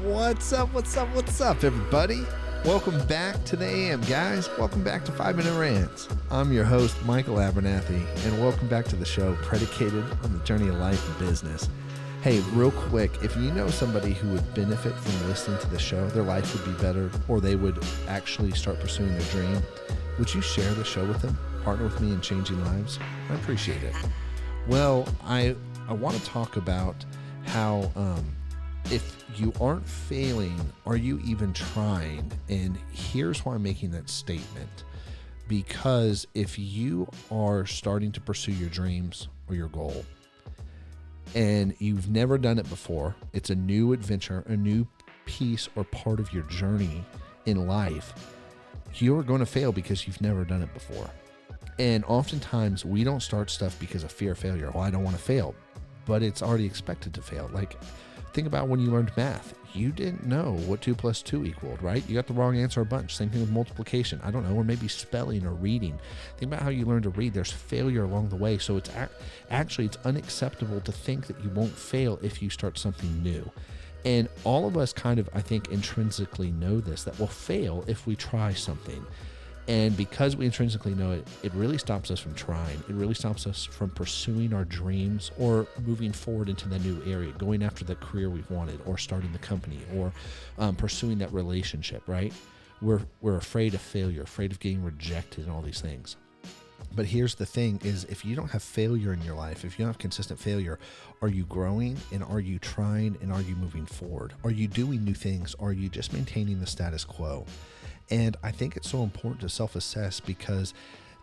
What's up, everybody? Welcome back to the AM, guys. Welcome back to 5 Minute Rants. I'm your host, Michael Abernathy, and welcome back to the show predicated on the journey of life and business. Hey, real quick, if you know somebody who would benefit from listening to the show, their life would be better, or they would actually start pursuing their dream, would you share the show with them? Partner with me in changing lives? I appreciate it. Well, I want to talk about how if you aren't failing, are you even trying? And here's why I'm making that statement. Because if you are starting to pursue your dreams or your goal, and you've never done it before, it's a new adventure, a new piece or part of your journey in life, you're going to fail because you've never done it before. And oftentimes we don't start stuff because of fear of failure. Well, I don't want to fail, but it's already expected to fail. Like, think about when you learned math. You didn't know what 2 + 2 equaled, right? You got the wrong answer a bunch. Same thing with multiplication. I don't know, or maybe spelling or reading. Think about how you learn to read. There's failure along the way. So it's actually unacceptable to think that you won't fail if you start something new. And all of us kind of, I think, intrinsically know this, that we'll fail if we try something. And because we intrinsically know it, it really stops us from trying. It really stops us from pursuing our dreams or moving forward into the new area, going after the career we've wanted, or starting the company, or pursuing that relationship, right? We're afraid of failure, afraid of getting rejected and all these things. But here's the thing is, if you don't have failure in your life, if you don't have consistent failure, are you growing, and are you trying, and are you moving forward? Are you doing new things? Or are you just maintaining the status quo? And I think it's so important to self-assess, because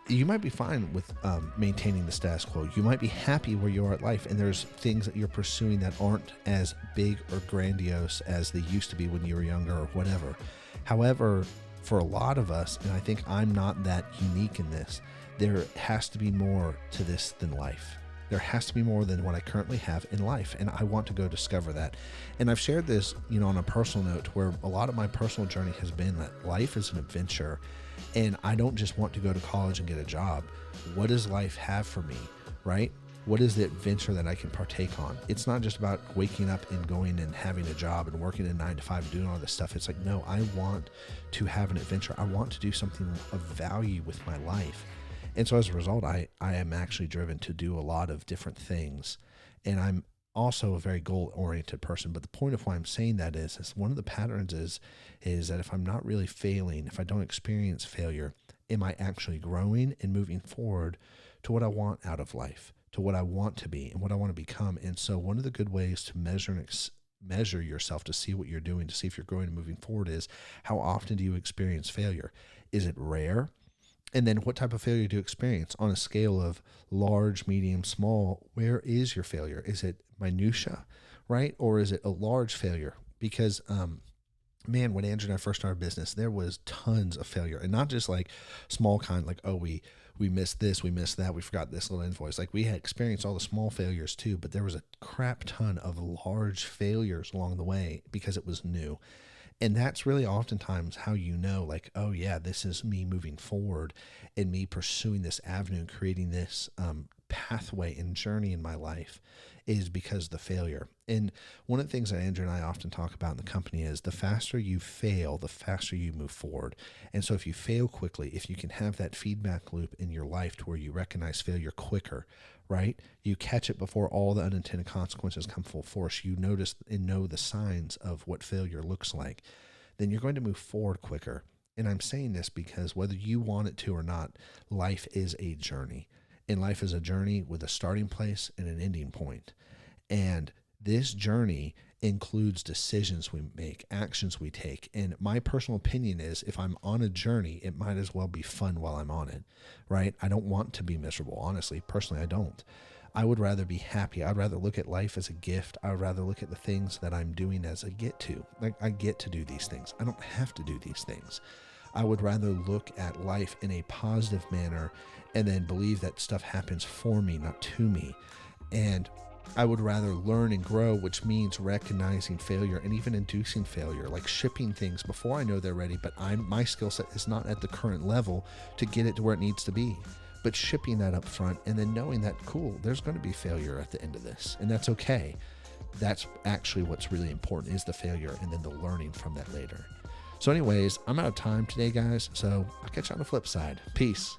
you might be fine with maintaining the status quo. You might be happy where you are at life, and there's things that you're pursuing that aren't as big or grandiose as they used to be when you were younger or whatever. However, for a lot of us, and I think I'm not that unique in this, there has to be more to this than life. There has to be more than what I currently have in life, and I want to go discover that. And I've shared this, on a personal note, where a lot of my personal journey has been that life is an adventure, and I don't just want to go to college and get a job. What does life have for me, right? What is the adventure that I can partake on? It's not just about waking up and going and having a job and working a 9 to 5 and doing all this stuff. It's like, no, I want to have an adventure. I want to do something of value with my life. And so as a result, I am actually driven to do a lot of different things. And I'm also a very goal-oriented person. But the point of why I'm saying that is one of the patterns is that if I'm not really failing, if I don't experience failure, am I actually growing and moving forward to what I want out of life, to what I want to be and what I want to become? And so one of the good ways to measure yourself, to see what you're doing, to see if you're growing and moving forward, is how often do you experience failure? Is it rare? And then what type of failure do you experience on a scale of large, medium, small? Where is your failure? Is it minutia, right? Or is it a large failure? Because, man, when Andrew and I first started business, there was tons of failure, and not just like small kind, like, oh, we missed this, we missed that, we forgot this little invoice. Like, we had experienced all the small failures too, but there was a crap ton of large failures along the way because it was new. And that's really oftentimes how you know, like, oh yeah, this is me moving forward and me pursuing this avenue and creating this pathway and journey in my life, is because of the failure. And one of the things that Andrew and I often talk about in the company is the faster you fail, the faster you move forward. And so if you fail quickly, if you can have that feedback loop in your life to where you recognize failure quicker, right? You catch it before all the unintended consequences come full force. You notice and know the signs of what failure looks like. Then you're going to move forward quicker. And I'm saying this because whether you want it to or not, life is a journey. And life is a journey with a starting place and an ending point. And this journey includes decisions we make, actions we take. And my personal opinion is, if I'm on a journey, it might as well be fun while I'm on it, right? I don't want to be miserable. Honestly, personally, I don't. I would rather be happy. I'd rather look at life as a gift. I would rather look at the things that I'm doing as a get to. Like, I get to do these things. I don't have to do these things. I would rather look at life in a positive manner and then believe that stuff happens for me, not to me. And I would rather learn and grow, which means recognizing failure and even inducing failure, like shipping things before I know they're ready, but my skill set is not at the current level to get it to where it needs to be. But shipping that up front and then knowing that, cool, there's going to be failure at the end of this, and that's okay. that's actually what's really important, is the failure and then the learning from that later. So anyways, I'm out of time today, guys. So I'll catch you on the flip side. Peace.